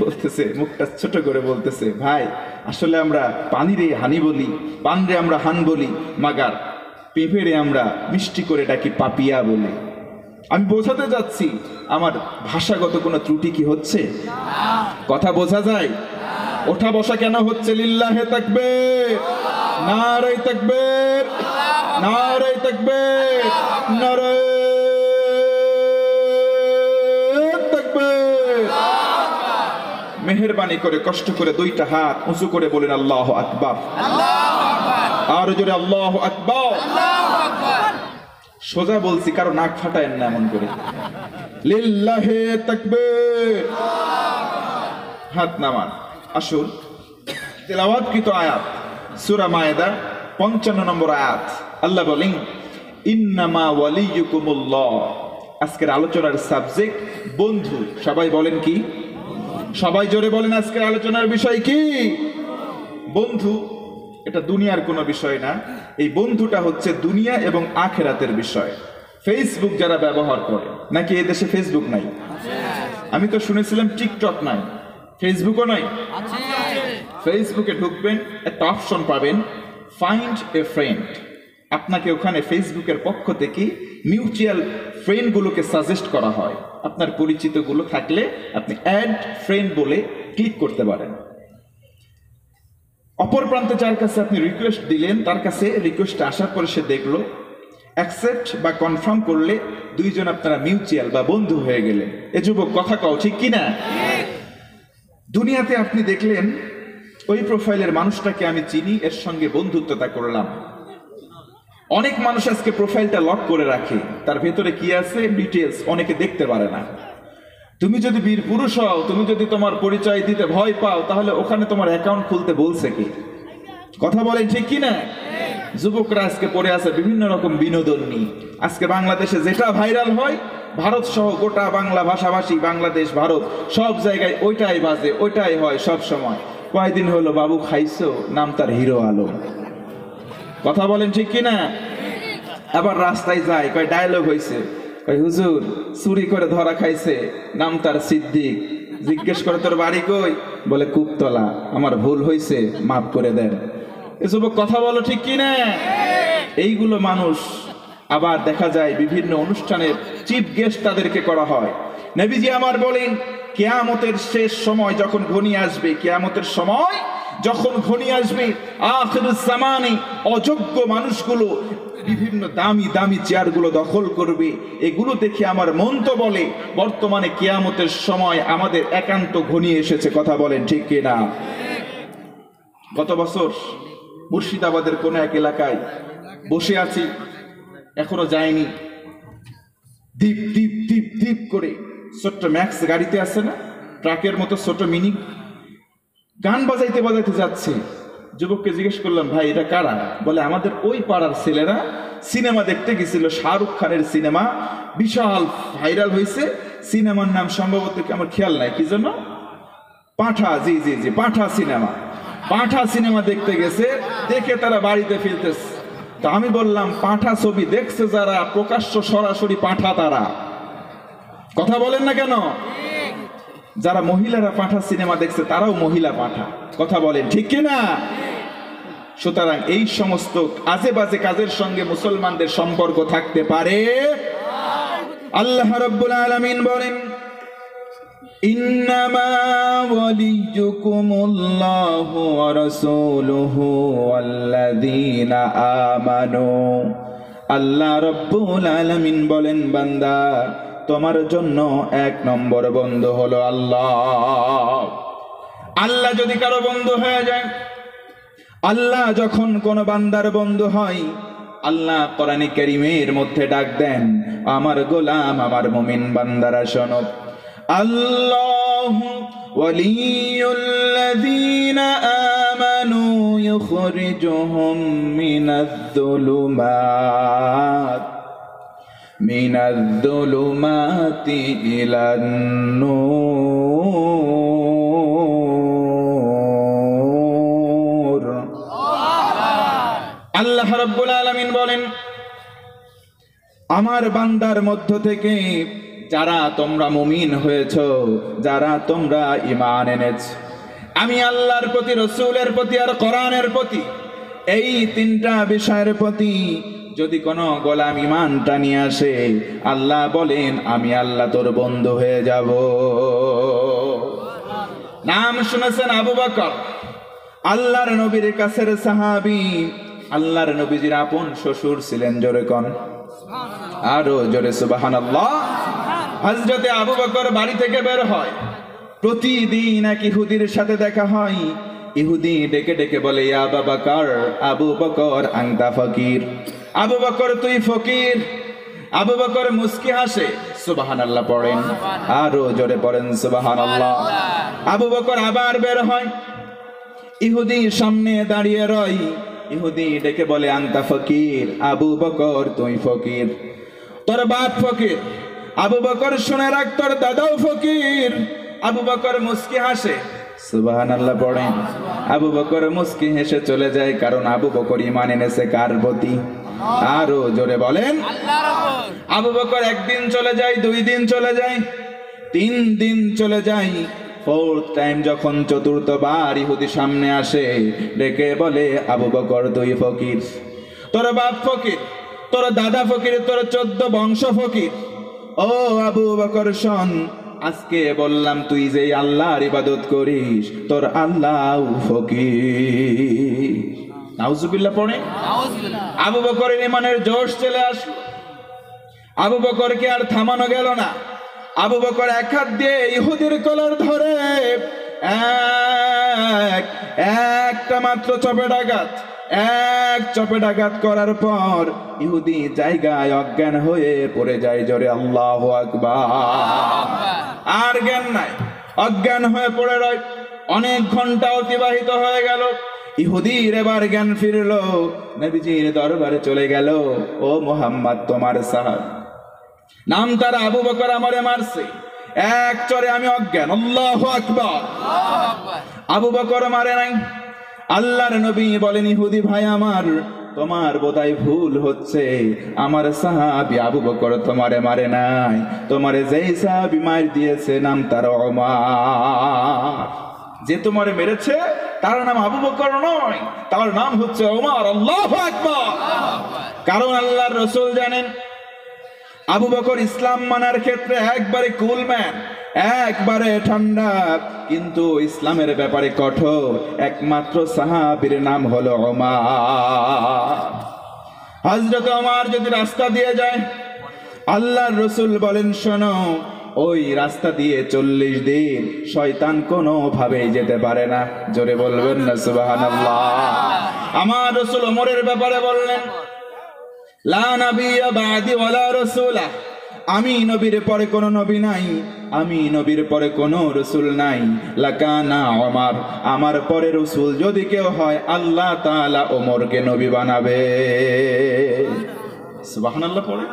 বলতেছে, মুখটা ছোট করে বলতেছে, ভাই আসলে আমরা পানিরে হানি বলি, পানরে আমরা হান বলি, মাগার পেঁপেরে আমরা মিষ্টি করে ডাকি পাপিয়া বলি। আমি বোঝাতে যাচ্ছি আমার ভাষাগত কোনো ত্রুটি কি হচ্ছে? কথা বোঝা যায়? ওঠা বসা কেন হচ্ছে? লিল্লাহে তাকবীর, নারে তাকবীর, নারে তাকবীর, নারে তাকবীর। মেহেরবানি করে কষ্ট করে দুইটা হাত উঁচু করে বলেন আল্লাহু আকবার। আর জোরে আল্লাহু আকবার। সোজা বলছি, কারো নাক ফাটায়েন না এমন করে। লিল্লাহে তাকবীর। হাত নামান। আসুন তেলাওয়াতকৃত আয়াত সূরা মায়েদা 55 নম্বর আয়াত। আল্লাহ বলেন, ইন্নামা ওয়ালিয়ুকুমুল্লাহ। আজকের আলোচনার সাবজেক্ট বন্ধু। সবাই বলেন কি? সবাই জোরে বলেন, আজকের আলোচনার বিষয় কি? বন্ধু। এটা দুনিয়ার কোনো বিষয় না, এই বন্ধুটা হচ্ছে দুনিয়া এবং আখেরাতের বিষয়। ফেসবুক যারা ব্যবহার করে, নাকি এই দেশে ফেসবুক নাই? আমি তো শুনেছিলাম টিকটক নাই, ফেসবুকও নাই। ফেসবুকে ঢুকবেন, একটা অপশন পাবেন, ফাইন্ড এ ফ্রেন্ড। আপনাকে ওখানে ফেসবুকের পক্ষ থেকে মিউচুয়াল ফ্রেন্ডগুলোকে সাজেস্ট করা হয়। আপনার পরিচিতগুলো থাকলে আপনি অ্যাড ফ্রেন্ড বলে ক্লিক করতে পারেন। অপর প্রান্তে যার কাছে আপনি রিকোয়েস্ট দিলেন, তার কাছে রিকোয়েস্ট আসার পরে সে দেখলো, অ্যাকসেপ্ট বা কনফার্ম করলে দুইজন আপনারা মিউচুয়াল বা বন্ধু হয়ে গেলেন। এ যুবক কথা কও ঠিক কিনা? দুনিয়াতে আপনি দেখলেন ওই প্রোফাইলের মানুষটাকে আমি চিনি, এর সঙ্গে বন্ধুত্বতা করলাম। অনেক মানুষ আজকে প্রোফাইলটা লক করে রাখে, তার ভেতরে কি আছে ডিটেলস অনেকে দেখতে পারে না। তুমি যদি বীর পুরুষ হও, তুমি যদি তোমার পরিচয় দিতে ভয় পাও, তাহলে ওখানে তোমার অ্যাকাউন্ট খুলতে বলছে কি? কথা বলেন ঠিক কিনা? যুবকরা আজকে পড়ে আছে বিভিন্ন রকম বিনোদন নিয়ে। আজকে বাংলাদেশে যেটা ভাইরাল হয়, ভারত সহ গোটা বাংলা ভাষাভাষী বাংলাদেশ ভারত সব জায়গায় ওইটাই বাজে, ওইটাই হয় সব সময়। কয়দিন হলো বাবু খাইছো, নাম তার হিরো আলম। কথা বলেন ঠিক কিনা? আবার রাস্তায় যায়, কয় ডায়লগ হয়েছে, কয় হুজুর চুরি করে ধরা খাইছে, নাম তার সিদ্দিক। জিজ্ঞেস করে তোর বাড়ি কই? বলে কুপতলা, আমার ভুল হয়েছে, মাফ করে দেন। এসব কথা বলো ঠিক কিনা? এইগুলো মানুষ। আবার দেখা যায় বিভিন্ন অনুষ্ঠানের চিফ গেস্ট তাদেরকে করা হয়। নবীজি আমার বলেন, কিয়ামতের শেষ সময় যখন ঘনিয়ে আসবে, কিয়ামতের সময় যখন ঘনিয়ে আসবে, আখিরুজ জামানে অযোগ্য মানুষগুলো বিভিন্ন দামি দামি চেয়ারগুলো দখল করবে। এগুলো দেখে আমার মন তো বলে বর্তমানে কিয়ামতের সময় আমাদের একান্ত ঘনিয়ে এসেছে। কথা বলেন ঠিক কিনা? গত বছর মুর্শিদাবাদের কোন এক এলাকায় বসে আছি, এখনো যায়নি। দীপ দীপ দীপ দীপ করে ছোট্ট ম্যাক্স গাড়িতে আছে না, ট্রাকের মতো ছোট মিনি, গান বাজাইতে বাজাইতে যাচ্ছে। যুবককে জিজ্ঞেস করলাম, ভাই এটা কারা? বলে আমাদের ওই পাড়ার ছেলেরা সিনেমা দেখতে গেছিল, শাহরুখ খানের সিনেমা, বিশাল ভাইরাল হয়েছে। সিনেমার নাম সম্ভবত আমার খেয়াল নাই কি জন্য, পাঠা, জি জি জি পাঠা সিনেমা। পাঠা সিনেমা দেখতে গেছে, দেখে তারা বাড়িতে ফিরতেছে। তো আমি বললাম, পাঠা ছবি দেখছে যারা, প্রকাশ্য সরাসরি পাঠা তারা, কথা বলেন না কেন? যারা মহিলারা পাঠা সিনেমা দেখছে তারাও মহিলা পাঠা, কথা বলেন ঠিক কিনা? সুতরাং এই সমস্ত আজে বাজে কাজের সঙ্গে মুসলমানদের সম্পর্ক থাকতে পারে? আল্লাহ রাব্বুল আলামিন বলেন, ইন্নামা ওয়ালিয়ুকুমুল্লাহু ওয়া রাসূলুহু ওয়াল্লাযীনা আমানু। আল্লাহ রাব্বুল আলামিন বলেন, বান্দা তোমার জন্য এক নম্বর বন্ধু হলো আল্লাহ। আল্লাহ যদি কারো বন্ধু হয়ে যায়, আল্লাহ যখন কোন বান্দার বন্ধু হয়, আল্লাহ কোরআনে কারীমের মধ্যে ডাক দেন, আমার গোলাম, আমার মুমিন বান্দারা শোনো, আল্লাহু ওয়ালিয়ুল্লাযীনা আমানু ইউখরিজুহুম মিনাজ-যুলুমাতি ইলান-নূর। আল্লাহ রাব্বুল আলামিন বলেন, আমার বান্দার মধ্য থেকে যারা তোমরা মুমিন হয়েছো, যারা তোমরা ঈমান এনেছো আমি আল্লাহর প্রতি, রাসূলের প্রতি আর কোরআনের প্রতি, এই তিনটা বিষয়ের প্রতি যদি কোনো গোলাম ঈমানটা নিয়ে আসে, আল্লাহ বলেন আমি আল্লাহ তোর বন্ধু হয়ে যাব। নাম শুনেছেন আবু বকর, আল্লাহর নবীর কাছের সাহাবী, আল্লাহর নবীজির আপন শ্বশুর ছিলেন। জোরে কোন আরো জোরে সুবহানাল্লাহ। হযরতে আবু বকর বাড়ি থেকে বের হয়, প্রতিদিন এক ইহুদির সাথে দেখা হয়। ইহুদি ডেকে ডেকে বলে, ইয়া আবু বকর, আবু বকর আনতা ফকির, আবু বকর তুই ফকির। আবু বকর মুস্কি হাসে, সুবহানাল্লাহ পড়েন, আরো জোরে পড়েন সুবহানাল্লাহ। আবু বকর আবার বের হয়, ইহুদি সামনে দাঁড়িয়ে রয়। ইহুদি ডেকে বলে, আনতা ফকির, আবু বকর তুই ফকির, তোর বাপ ফকির। আবু বকর শুনে রাখ, তোর দাদাও ফকির। আবু বকর মুস্কি হাসে, সুবহানাল্লাহ পড়েন। আবু বকর মুস্কি হেসে চলে যায়, কারণ আবু বকর ঈমান এনেছে কার প্রতি? আরো জোরে বলেন আল্লাহর উপর। আবু বকর একদিন চলে যায়, 2 দিন চলে যায়, 3 দিন চলে যায়। 4th টাইম যখন, চতুর্থবার ইহুদি সামনে আসে, ডেকে বলে, আবু বকর তুই ফকির, তোর বাপ ফকির, তোর দাদা ফকির, তোর 14 বংশ ফকির। ও আবু বকর শোন, আজকে বললাম তুই যে আল্লাহর ইবাদত করিস, তোর আল্লাহ ফকির। নাউজুবিল্লাহ পড়ে। আবু বকরের ঈমানের জোশ চলে আসলো। আবু বকরকে আর থামানো গেল না। আবু বকর এক হাত দিয়ে ইহুদির কলার ধরে একটা মাত্র চপেটাঘাত, এক চপেটাঘাত করার পর ইহুদি জায়গায় অজ্ঞান হয়ে পড়ে যায়। জোরে আল্লাহু আকবার। আর জ্ঞান নাই, অজ্ঞান হয়ে পড়ে রয়। অনেক ঘন্টা অতিবাহিত হয়ে গেল। ইহুদির এবার জ্ঞান ফিরলো, নবীজির দরবারে চলে গেল, ও মুহাম্মদ তোমার সাহাবী, নাম তার আবু বকর আমারে মারছে, এক চরে আমি অজ্ঞান। আল্লাহু আকবার। আবু বকর মারে নাই। আল্লাহর নবী বলেন, ইহুদি ভাই আমার, তোমার বোধহয় ভুল হচ্ছে, আমার সাহাবী আবু বকর তোমারে মারে নাই, তোমারে যেই সাহাবী মার দিয়েছে নাম তার ওমর। যে তোমারে মেরেছে তার নাম আবু বকর নয়, তার নাম হচ্ছে ওমর। আল্লাহু আকবার। কারণ আল্লাহর রাসূল জানেন, আবু বকর ইসলাম মানার ক্ষেত্রে একবারে কুল ম্যান, একবারে ঠান্ডা, কিন্তু ইসলামের ব্যাপারে কঠোর। একমাত্র সাহাবীর নাম হলো ওমর। হযরত ওমর যদি রাস্তা দিয়ে যায়, আল্লাহর রাসূল বলেন, শোনো, ওই রাস্তা দিয়ে 40 দিন শয়তান কোনো ভাবেই যেতে পারে না। জোরে বলবেন না সুবহানাল্লাহ। আমার রাসূল ওমরের ব্যাপারে বললেন, লা নাবিয়্যা বা'দি ওয়ালা রাসূলা, আমি নবীর পরে কোনো নবী নাই, আমি নবীর পরে কোনো রসুল নাই। লাকানা ওমর, আমার পরে রসুল যদি কেউ হয় আল্লাহ তাআলা ওমরকে নবী বানাবে। সুবহানাল্লাহ পড়ে।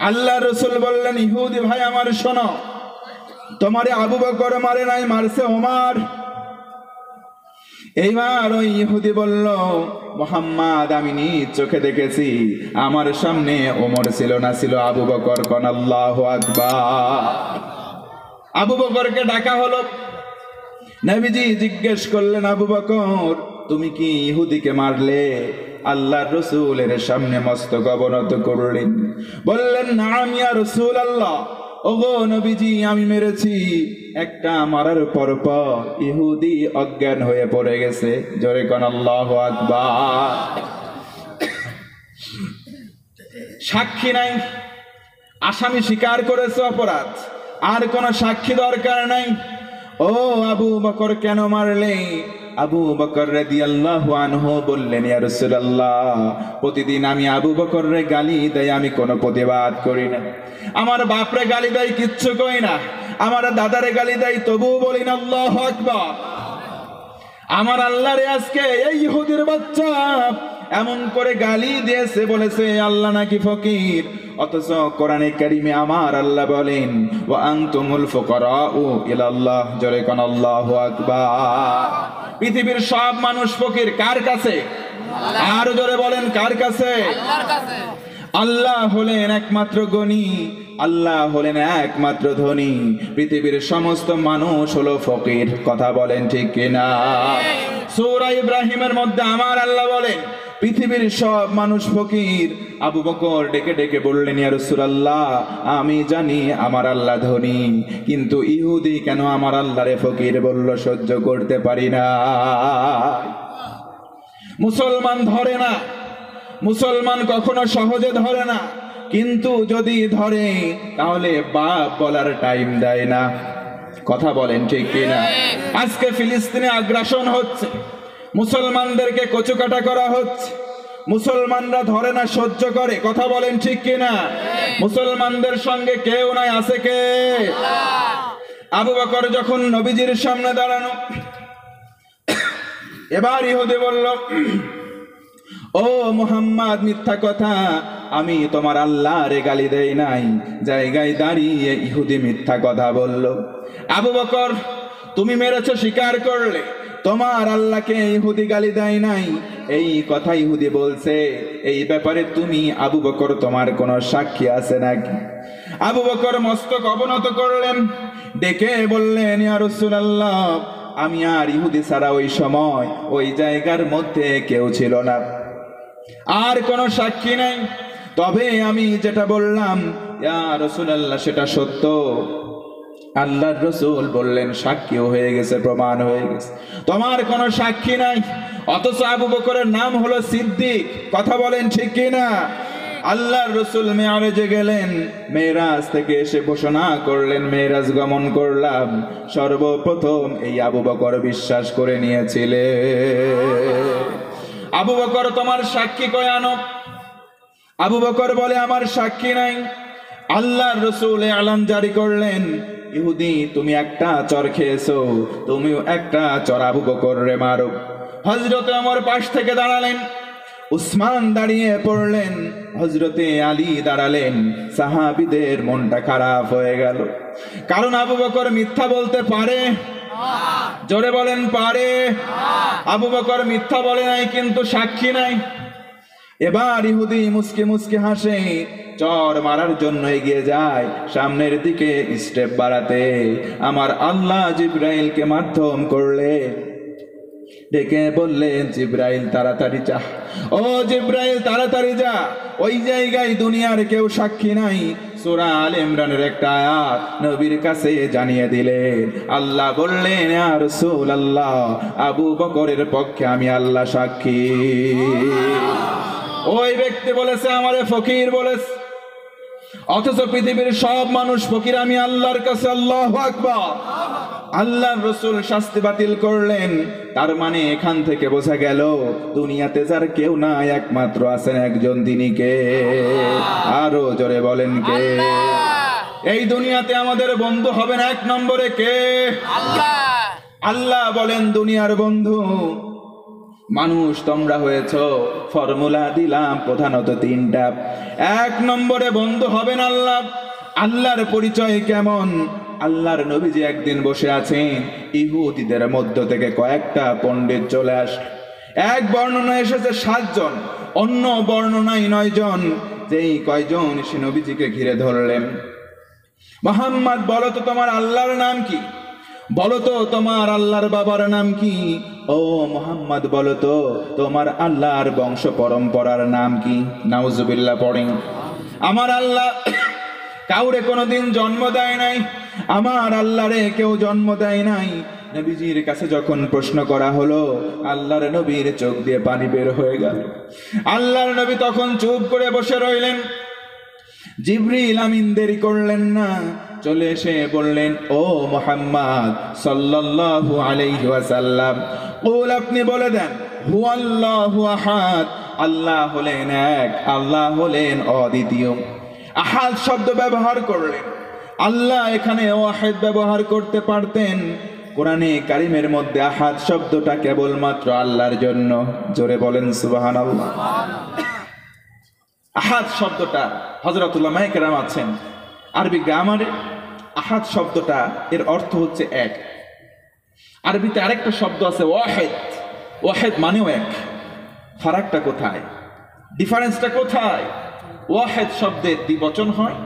আল্লাহ রসুল বললেন, ইহুদি ভাই আমার শোনো, তোমারে আবু বকর মারে নাই, মারছে ওমর। এইবার ওই ইহুদি বলল, মুহাম্মদ আমি নিজ চোখে দেখেছি, আমার সামনে ওমর ছিল না, ছিল আবু বকর। কোন আল্লাহু আকবার। আবু বকরকে ডাকা হলো। নবীজি জিজ্ঞেস করলেন, আবু বকর তুমি কি ইহুদিকে মারলে? আল্লাহর রাসূলের সামনে মস্তক অবনত করলেন, বললেন, নাম ইয়া রাসূলুল্লাহ, ওগো নবীজি আমি মেরেছি। একটা মারার পর ইহুদি অজ্ঞান হয়ে পড়ে গেছে। জোরে কোন আল্লাহু আকবার। সাক্ষী নাই, আসামি স্বীকার করেছে অপরাধ, আর কোন সাক্ষী দরকার নাই। ও আবু বকর কেন মারলে? আবু বকর রাদিয়াল্লাহু আনহু বললেন, ইয়া রাসূলুল্লাহ প্রতিদিন আমি আবু বকররে গালি দেই, আমি কোনো প্রতিবাদ করি না। আমার বাপরে গালি দেয়, কিচ্ছু কই না। আমার দাদারে গালি দেয়, তবুও বলি না আল্লাহু আকবার। আমার আল্লাহরে আজকে এই ইহুদির বাচ্চা এমন করে গালি দিয়েছে, বলেছে আল্লাহ নাকি ফকির। অথচ কোরআনে কারিমে আমার আল্লাহ বলেন, ওয়া আনতুমুল ফুকারাউ ইলাল্লাহ। জোরে কোন আল্লাহু আকবার। পৃথিবীর সব মানুষ ফকির কার কাছে? আর জোরে বলেন কার কাছে? আল্লাহর কাছে। আল্লাহ হলেন একমাত্র গণী, আল্লাহ হলেন একমাত্র ধনী। পৃথিবীর সমস্ত মানুষ হলো ফকির। কথা বলেন ঠিক কিনা? সূরা ইব্রাহিমের মধ্যে আমার আল্লাহ বলেন, পৃথিবীর সব মানুষ ফকির। আবু বকর ডেকে ডেকে বললেন, ইয়া রাসূলুল্লাহ আমি জানি আমার আল্লাহ ধনী, কিন্তু ইহুদি কেন আমার আল্লাহরে ফকির বলল, সহ্য করতে পারি না। মুসলমান ধরে না, মুসলমান কখনো সহজে ধরে না, কিন্তু যদি ধরে তাহলে বাপ বলার টাইম দেয় না। কথা বলেন ঠিক কিনা? আজকে ফিলিস্তিনে আগ্রাসন হচ্ছে, মুসলমানদেরকে কচুকাটা করা হচ্ছে, মুসলমানরা ধরে না, সহ্য করে। কথা বলেন ঠিক কিনা? মুসলমানদের সঙ্গে কেউ নাই, আছে কে? আবু বকর যখন নবীজির সামনে দাঁড়ানো, এবার ইহুদি বলল, ও মুহাম্মদ মিথ্যা কথা, আমি তোমার আল্লাহরে গালি দেই নাই। জায়গায় দাঁড়িয়ে ইহুদি মিথ্যা কথা বলল। আবু বকর তুমি মেরেছো, স্বীকার করলে, তোমার আল্লাহকে ইহুদি গালি দেয় নাই, এই কথা ইহুদি বলছে। এই ব্যাপারে তুমি আবু বকর তোমার কোন সাক্ষী আছে নাকি? আবু বকর মস্তক অবনত করলেন, ডেকে বললেন, ইয়া রাসূলুল্লাহ আমি আর ইহুদি ছাড়া ওই সময় ওই জায়গার মধ্যে কেউ ছিল না, আর কোন সাক্ষী নাই। তবে আমি যেটা বললাম ইয়া রাসূলুল্লাহ সেটা সত্য। আল্লাহর রাসূল বললেন, সাক্ষীও হয়ে গেছে, প্রমাণ হয়ে গেছে, তোমার কোনো সাক্ষী নাই। অথচ আবু বকরের নাম হলো সিদ্দিক। কথা বলেন ঠিক কিনা? আল্লাহর রাসূল মেরাজে গেলেন, মেরাজ থেকে এসে ঘোষণা করলেন, মেরাজ গমন করলাম। সর্বপ্রথম এই আবু বকর বিশ্বাস করে নিয়েছিলে। আবু বকর তোমার সাক্ষী কই আনো? আবু বকর বলে, আমার সাক্ষী নাই। আল্লাহর রাসূল এলান জারি করলেন, ইহুদি তুমি একটা চর খেয়েছো, তুমিও একটা চর আবু বকররে মারো। হযরতে ওমর পাশ থেকে দাঁড়ালেন, উসমান দাঁড়িয়ে পড়লেন, হযরতে আলী দাঁড়ালেন। সাহাবীদের মনটা খারাপ হয়ে গেল, কারণ আবু বকর মিথ্যা বলতে পারে। জোরে বলেন পারে? আবু বকর মিথ্যা বলে নাই, কিন্তু সাক্ষী নাই। এবার ইহুদি মুস্কি মুস্কি হাসে, চর মারার জন্য এগিয়ে যায় সামনের দিকে স্টেপ বাড়াতে। আমার আল্লাহ জিব্রাইলকে মাধ্যম করলে, ডেকে বললেন, জিব্রাইল তাড়াতাড়ি যা, ও জিব্রাইল তাড়াতাড়ি যা, ওই জায়গায় দুনিয়ার কেউ সাক্ষী নাই। সূরা আলে ইমরানের একটা আয়াত নবীর কাছে জানিয়ে দিলেন। আল্লাহ বললেন, ইয়া রাসূলুল্লাহ আবু বকরের পক্ষে আমি আল্লাহ সাক্ষী। ওই ব্যক্তি বলেছে আমারে ফকির বলেছে, অথচ পৃথিবীর সব মানুষ ফকির, আমি আল্লাহর কাছে। আল্লাহু আকবার। আল্লাহর রাসূল শাস্তি বাতিল করলেন। তার মানে এখান থেকে বোঝা গেল দুনিয়াতে যার কেউ নাই, একমাত্র আছেন একজন, তিনি কে? আরো জোরে বলেন কে? এই দুনিয়াতে আমাদের বন্ধু হবেন এক নম্বরে কে? আল্লাহ বলেন দুনিয়ার বন্ধু মানুষ তোমরা হয়েছো, ফর্মুলা দিলাম প্রধানত তিনটা। এক নম্বরে বন্ধু হবেন আল্লাহ। আল্লাহর পরিচয় কেমন? আল্লাহর নবীজি একদিন বসে আছেন, ইহুদিদের মধ্য থেকে কয়েকটা পণ্ডিত চলে আসে। এক বর্ণনায় এসেছে 7 জন, অন্য বর্ণনায় 9 জন। যেই কয়জন এসে নবীজিকে ঘিরে ধরলেন, মুহাম্মদ বলো তো তোমার আল্লাহর নাম কি? বলো তো তোমার আল্লাহর বাবার নাম কি? ও মুহাম্মদ বলো তো তোমার আল্লাহর বংশ পরম্পরার নাম কি? নাউজুবিল্লাহ পড়েন। আমার আল্লাহ কাউরে কোনোদিন জন্ম দেয় নাই, আমার আল্লাহরে কেউ জন্ম দেয় নাই। নবীজির কাছে যখন প্রশ্ন করা হলো, আল্লাহর নবীর চোখ দিয়ে পানি বের হয়ে গেল। আল্লাহর নবী তখন চুপ করে বসে রইলেন। জিবরিল আমিন দেরি করলেন না, চলে এসে বললেন, ও মুহাম্মদ সাল্লাল্লাহু আলাইহি ওয়াসাল্লাম, কুল আপনি বলে দেন, হুয়াল্লাহু আহাদ, আল্লাহ হলেন এক, আল্লাহ হলেন অদ্বিতীয়। আহাদ শব্দ ব্যবহার করলেন। আল্লাহ এখানে ওয়াহিদ ব্যবহার করতে পারতেন। কোরআনে কারিমের মধ্যে আহাদ শব্দটা কেবলমাত্র আল্লাহর জন্য। জোরে বলেন সুবহানাল্লাহ। আহাদ শব্দটা হযরত উলামায়ে কেরাম আছেন আরবি গ্রামারে, আহাদ শব্দটা এর অর্থ হচ্ছে এক। আরবিতে আরেকটা শব্দ আছে ওয়াহিদ, ওয়াহিদ মানেও এক। ফারাকটা কোথায়? ডিফারেন্সটা কোথায়? ওয়াহিদ শব্দের দ্বিবচন হয়,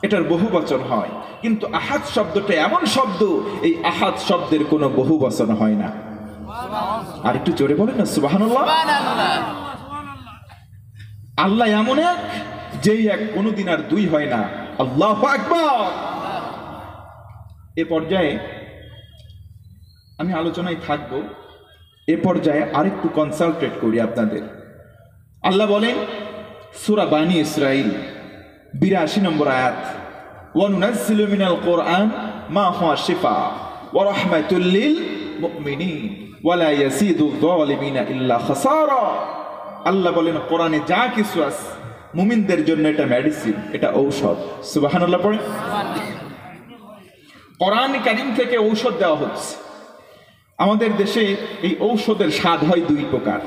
এটার বহুবচন হয়, কিন্তু আহাদ শব্দটা এমন শব্দ, এই আহাদ শব্দের কোনো বহুবচন হয় না। আর একটু জোরে বলেন না সুবহানাল্লাহ। আল্লাহ এমন এক, যেই এক কোনোদিন আর দুই হয় না। আল্লাহু আকবার। এ পর্যায়ে আমি আলোচনায় থাকবো, এ পর্যায়ে আরেকটু কনসালটেট করি আপনাদের। আল্লাহ বলেন সূরা বানী ইসরাঈল 82 নম্বর আয়াত, ওয়া নুনাজ্জিলু মিনাল কুরআন মা হুয়া শিফা ওয়া রাহমাতুল লিল মুমিনিন ওয়া লা ইয়াসিদু যালিমিনা ইল্লা খাসারা। আল্লাহ বলেন কোরআনে যা কিছু আছে মুমিনদের জন্য এটা মেডিসিন, এটা ঔষধ। সুবহানাল্লাহ পড়ে। কোরআন কারীম থেকে ঔষধ দেওয়া হচ্ছে। আমাদের দেশে এই ঔষধের স্বাদ হয় 2 প্রকার,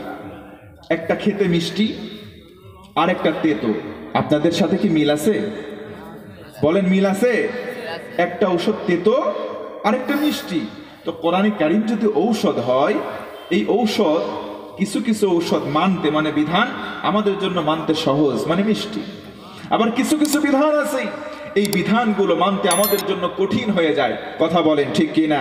একটা খেতে মিষ্টি আর একটা তেতো। আপনাদের সাথে কি মিল আছে? বলেন মিল আছে? একটা ঔষধ তেতো আর একটা মিষ্টি। তো কোরআন কারীম যদি ঔষধ হয়, এই ঔষধ কিছু কিছু ঔষধ মানতে মানে বিধান আমাদের জন্য মানতে সহজ মানে মিষ্টি, আবার কিছু কিছু বিধান আছে এই বিধানগুলো মানতে আমাদের জন্য কঠিন হয়ে যায়। কথা বলেন ঠিক কিনা?